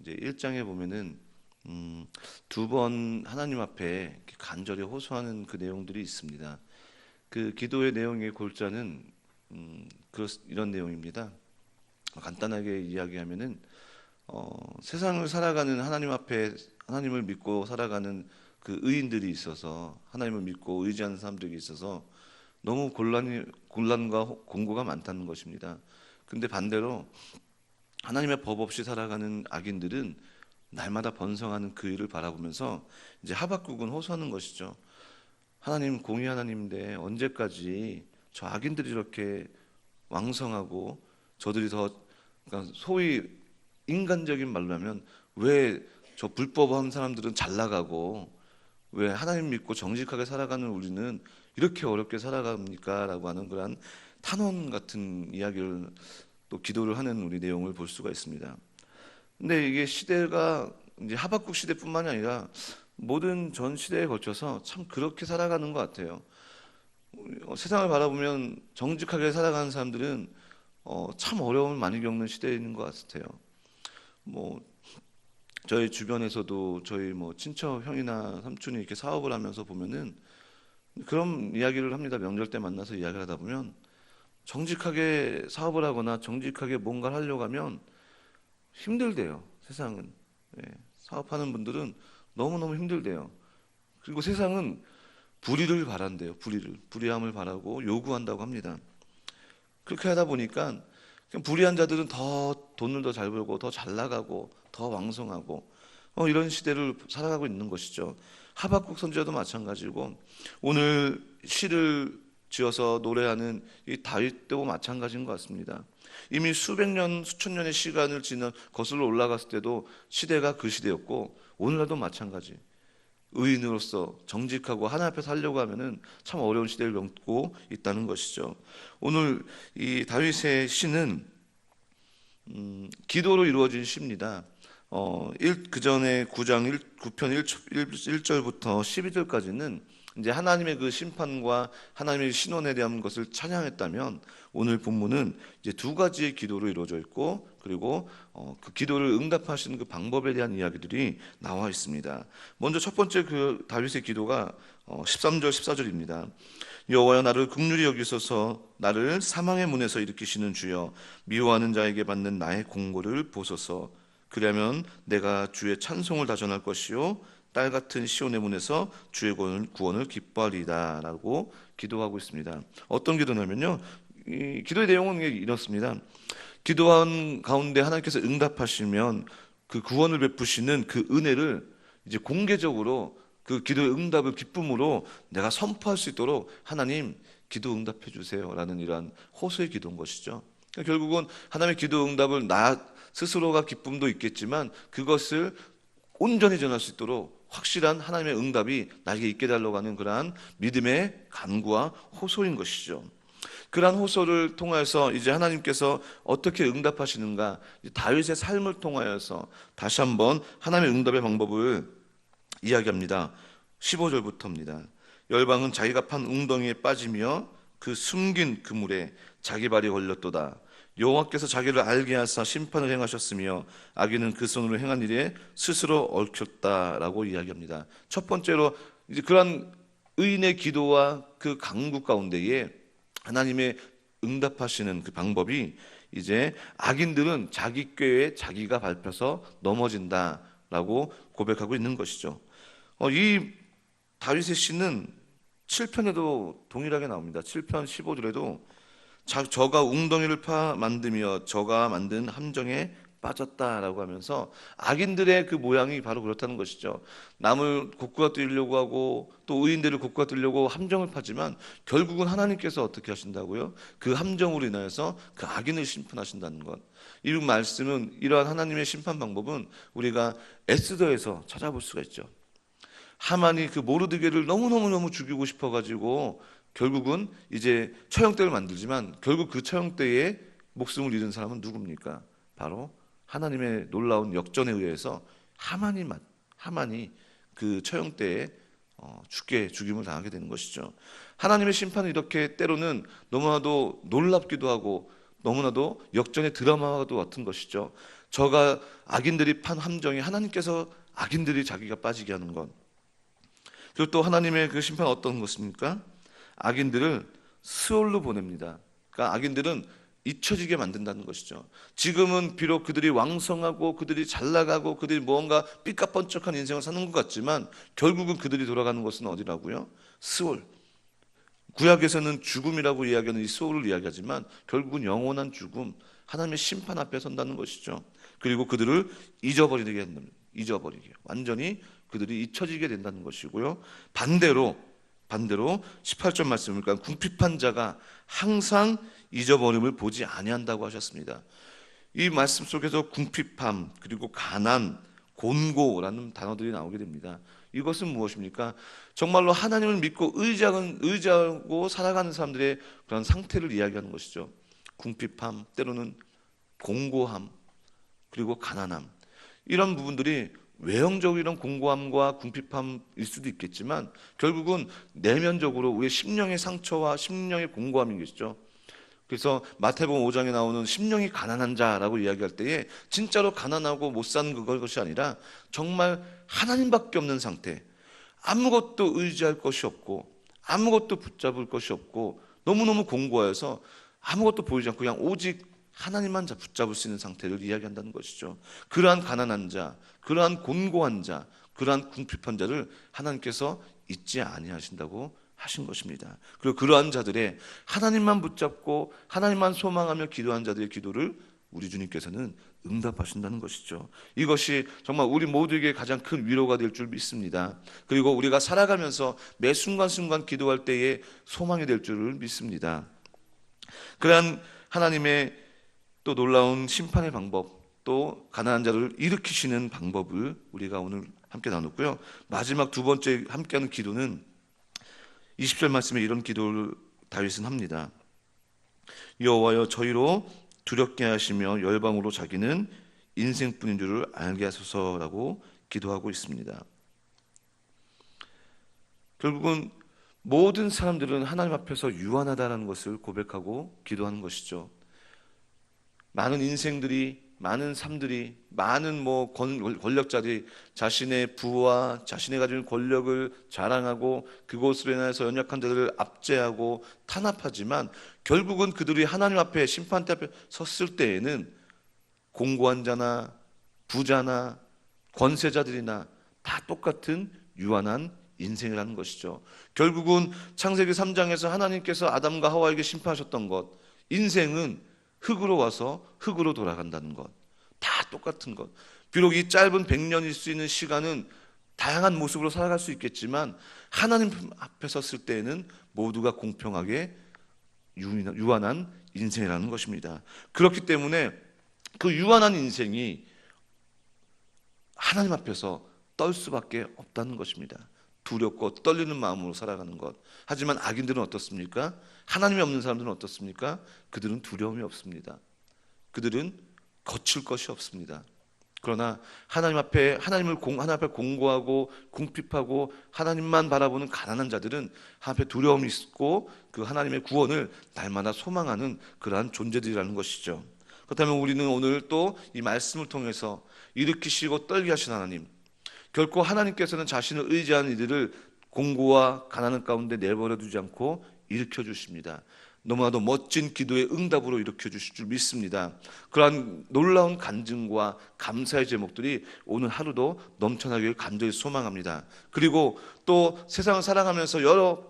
이제 1장에 보면은 두 번 하나님 앞에 이렇게 간절히 호소하는 그 내용들이 있습니다. 그 기도의 내용의 골자는 이런 내용입니다. 간단하게 이야기하면은 세상을 살아가는 하나님 앞에 하나님을 믿고 살아가는 그 의인들이 있어서 하나님을 믿고 의지하는 사람들이 있어서 너무 곤란과 공고가 많다는 것입니다. 근데 반대로 하나님의 법 없이 살아가는 악인들은 날마다 번성하는 그 일을 바라보면서 이제 하박국은 호소하는 것이죠. 하나님 공의 하나님인데 언제까지 저 악인들이 이렇게 왕성하고 저들이 더 그러니까 소위 인간적인 말로 하면 왜 저 불법한 사람들은 잘 나가고 왜 하나님 믿고 정직하게 살아가는 우리는 이렇게 어렵게 살아갑니까? 라고 하는 그런 탄원 같은 이야기를 또 기도를 하는 우리 내용을 볼 수가 있습니다. 근데 이게 시대가 이제 하박국 시대뿐만이 아니라 모든 전 시대에 걸쳐서 참 그렇게 살아가는 것 같아요. 세상을 바라보면 정직하게 살아가는 사람들은 참 어려움을 많이 겪는 시대인 것 같아요. 뭐 저희 주변에서도 저희 뭐 친척 형이나 삼촌이 이렇게 사업을 하면서 보면은 그런 이야기를 합니다. 명절 때 만나서 이야기를 하다 보면 정직하게 사업을 하거나 정직하게 뭔가를 하려고 하면 힘들대요. 세상은. 예, 사업하는 분들은 너무너무 힘들대요. 그리고 세상은 불의를 바란대요. 불의함을 바라고 요구한다고 합니다. 그렇게 하다 보니까 그냥 불의한 자들은 더 돈을 더 잘 벌고 더 잘 나가고 더 왕성하고 이런 시대를 살아가고 있는 것이죠. 하박국 선지자도 마찬가지고 오늘 시를 지어서 노래하는 이 다윗도 마찬가지인 것 같습니다. 이미 수백 년, 수천 년의 시간을 지나 거슬러 올라갔을 때도 시대가 그 시대였고 오늘날도 마찬가지. 의인으로서 정직하고 하나 앞에 살려고 하면은 참 어려운 시대를 겪고 있다는 것이죠. 오늘 이 다윗의 시는 기도로 이루어진 시입니다. 그 전에 9장 9편 1절부터 12절까지는 이제 하나님의 그 심판과 하나님의 신원에 대한 것을 찬양했다면 오늘 본문은 이제 두 가지의 기도로 이루어져 있고 그리고 그 기도를 응답하시는 그 방법에 대한 이야기들이 나와 있습니다. 먼저 첫 번째 그 다윗의 기도가 13절 14절입니다. 여호와여 나를 긍휼히 여기소서 나를 사망의 문에서 일으키시는 주여 미워하는 자에게 받는 나의 공고를 보소서 그러면 내가 주의 찬송을 다 전할 것이요 딸 같은 시온의 문에서 주의 구원을 기뻐하리다 라고 기도하고 있습니다. 어떤 기도냐면요 이 기도의 내용은 이렇습니다. 기도한 가운데 하나님께서 응답하시면 그 구원을 베푸시는 그 은혜를 이제 공개적으로 그 기도의 응답을 기쁨으로 내가 선포할 수 있도록 하나님 기도 응답해 주세요 라는 이러한 호소의 기도인 것이죠. 그러니까 결국은 하나님의 기도 응답을 나 스스로가 기쁨도 있겠지만 그것을 온전히 전할 수 있도록 확실한 하나님의 응답이 나에게 있게 달라고 하는 그러한 믿음의 간구와 호소인 것이죠. 그러한 호소를 통해서 이제 하나님께서 어떻게 응답하시는가 다윗의 삶을 통하여서 다시 한번 하나님의 응답의 방법을 이야기합니다. 15절부터입니다. 열방은 자기가 판 웅덩이에 빠지며 그 숨긴 그물에 자기 발이 걸렸도다. 여호와께서 자기를 알게 하사 심판을 행하셨으며 악인은 그 손으로 행한 일에 스스로 얽혔다라고 이야기합니다. 첫 번째로 이제 그러한 의인의 기도와 그 강구 가운데에 하나님의 응답하시는 그 방법이 이제 악인들은 자기 꾀에 자기가 밟혀서 넘어진다라고 고백하고 있는 것이죠. 이 다윗의 시는 7편에도 동일하게 나옵니다. 7편 15절에도 저가 웅덩이를 만들며 저가 만든 함정에 빠졌다라고 하면서 악인들의 그 모양이 바로 그렇다는 것이죠. 남을 곡구가뜨리려고 하고 또 의인들을 곡구가뜨리려고 함정을 파지만 결국은 하나님께서 어떻게 하신다고요? 그 함정으로 인하여서 그 악인을 심판하신다는 것. 이 말씀은 이러한 하나님의 심판 방법은 우리가 에스더에서 찾아볼 수가 있죠. 하만이 그 모르드게를 너무너무 죽이고 싶어가지고 결국은 이제 처형대를 만들지만 결국 그 처형대에 목숨을 잃은 사람은 누굽니까? 바로 하나님의 놀라운 역전에 의해서 하만이 그 처형대에 죽임을 당하게 되는 것이죠. 하나님의 심판은 이렇게 때로는 너무나도 놀랍기도 하고 너무나도 역전의 드라마와도 같은 것이죠. 저가 악인들이 판 함정이 하나님께서 악인들이 자기가 빠지게 하는 것. 그리고 또 하나님의 그 심판은 어떤 것입니까? 악인들을 스올로 보냅니다. 그러니까 악인들은 잊혀지게 만든다는 것이죠. 지금은 비록 그들이 왕성하고 그들이 잘 나가고 그들이 무언가 삐까뻔쩍한 인생을 사는 것 같지만 결국은 그들이 돌아가는 것은 어디라고요? 스올. 구약에서는 죽음이라고 이야기하는 이 스올을 이야기하지만 결국은 영원한 죽음, 하나님의 심판 앞에 선다는 것이죠. 그리고 그들을 잊어버리게 한다는, 잊어버리게, 완전히 그들이 잊혀지게 된다는 것이고요. 반대로 18절 말씀이니까 궁핍한 자가 항상 잊어버림을 보지 아니한다고 하셨습니다. 이 말씀 속에서 궁핍함, 그리고 가난, 곤고라는 단어들이 나오게 됩니다. 이것은 무엇입니까? 정말로 하나님을 믿고 의지하고 살아가는 사람들의 그런 상태를 이야기하는 것이죠. 궁핍함, 때로는 공고함, 그리고 가난함. 이런 부분들이 외형적으로 이런 공고함과 궁핍함일 수도 있겠지만 결국은 내면적으로 우리의 심령의 상처와 심령의 공고함인 것이죠. 그래서 마태복음 5장에 나오는 심령이 가난한 자라고 이야기할 때에 진짜로 가난하고 못 사는 것이 아니라 정말 하나님밖에 없는 상태, 아무것도 의지할 것이 없고 아무것도 붙잡을 것이 없고 너무너무 공고해서 아무것도 보이지 않고 그냥 오직 하나님만 붙잡을 수 있는 상태를 이야기한다는 것이죠. 그러한 가난한 자, 그러한 곤고한 자, 그러한 궁핍한 자를 하나님께서 잊지 아니하신다고 하신 것입니다. 그리고 그러한 자들의 하나님만 붙잡고 하나님만 소망하며 기도한 자들의 기도를 우리 주님께서는 응답하신다는 것이죠. 이것이 정말 우리 모두에게 가장 큰 위로가 될 줄 믿습니다. 그리고 우리가 살아가면서 매 순간순간 기도할 때에 소망이 될 줄을 믿습니다. 그러한 하나님의 또 놀라운 심판의 방법, 또 가난한 자를 일으키시는 방법을 우리가 오늘 함께 나눴고요. 마지막 두 번째 함께하는 기도는 20절 말씀에 이런 기도를 다윗은 합니다. 여호와여 저희로 두렵게 하시며 열방으로 자기는 인생뿐인 줄을 알게 하소서라고 기도하고 있습니다. 결국은 모든 사람들은 하나님 앞에서 유한하다는 것을 고백하고 기도하는 것이죠. 많은 인생들이, 많은 삶들이, 많은 권력자들이 자신의 부와 자신의 가진 권력을 자랑하고 그것으로 인해서 연약한 자들을 압제하고 탄압하지만 결국은 그들이 하나님 앞에 심판대 앞에 섰을 때에는 공고한 자나 부자나 권세자들이나 다 똑같은 유한한 인생을 하는 것이죠. 결국은 창세기 3장에서 하나님께서 아담과 하와에게 심판하셨던 것, 인생은 흙으로 와서 흙으로 돌아간다는 것, 다 똑같은 것. 비록 이 짧은 100년일 수 있는 시간은 다양한 모습으로 살아갈 수 있겠지만 하나님 앞에 섰을 때에는 모두가 공평하게 유한한 인생이라는 것입니다. 그렇기 때문에 그 유한한 인생이 하나님 앞에서 떨 수밖에 없다는 것입니다. 두렵고 떨리는 마음으로 살아가는 것. 하지만 악인들은 어떻습니까? 하나님이 없는 사람들은 어떻습니까? 그들은 두려움이 없습니다. 그들은 거칠 것이 없습니다. 그러나 하나님 앞에 공고하고 궁핍하고 하나님만 바라보는 가난한 자들은 하나님 앞에 두려움이 있고 그 하나님의 구원을 날마다 소망하는 그러한 존재들이라는 것이죠. 그렇다면 우리는 오늘 또 이 말씀을 통해서 일으키시고 떨게 하신 하나님, 결코 하나님께서는 자신을 의지하는 이들을 공고와 가난한 가운데 내버려 두지 않고 일으켜 주십니다. 너무나도 멋진 기도의 응답으로 일으켜 주실 줄 믿습니다. 그러한 놀라운 간증과 감사의 제목들이 오늘 하루도 넘쳐나길 간절히 소망합니다. 그리고 또 세상을 살아가면서 여러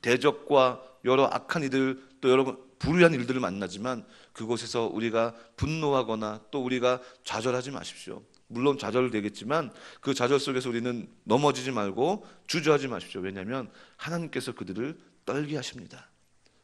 대적과 여러 악한 이들, 또 여러 불의한 일들을 만나지만 그곳에서 우리가 분노하거나 또 우리가 좌절하지 마십시오. 물론 좌절되겠지만 그 좌절 속에서 우리는 넘어지지 말고 주저하지 마십시오. 왜냐하면 하나님께서 그들을 떨게 하십니다.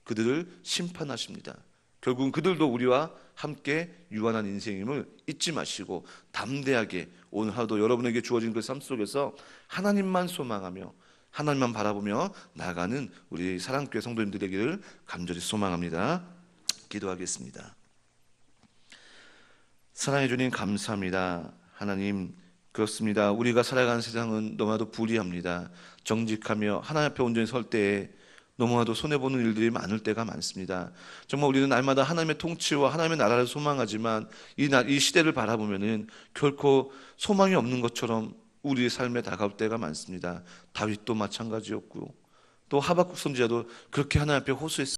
그들을 심판하십니다. 결국은 그들도 우리와 함께 유한한 인생임을 잊지 마시고 담대하게 오늘 하루도 여러분에게 주어진 그 삶 속에서 하나님만 소망하며 하나님만 바라보며 나아가는 우리 사랑교회 성도님들 되기를 간절히 소망합니다. 기도하겠습니다. 사랑해 주님 감사합니다. 하나님, 그렇습니다. 우리가 살아가는 세상은 너무나도 불의합니다. 정직하며 하나님 앞에 온전히 설 때에 너무나도 손해보는 일들이 많을 때가 많습니다. 정말 우리는 날마다 하나님의 통치와 하나님의 나라를 소망하지만 이 시대를 바라보면은 결코 소망이 없는 것처럼 우리의 삶에 다가올 때가 많습니다. 다윗도 마찬가지였고 또 하박국 선지자도 그렇게 하나님 앞에 호소했습니다.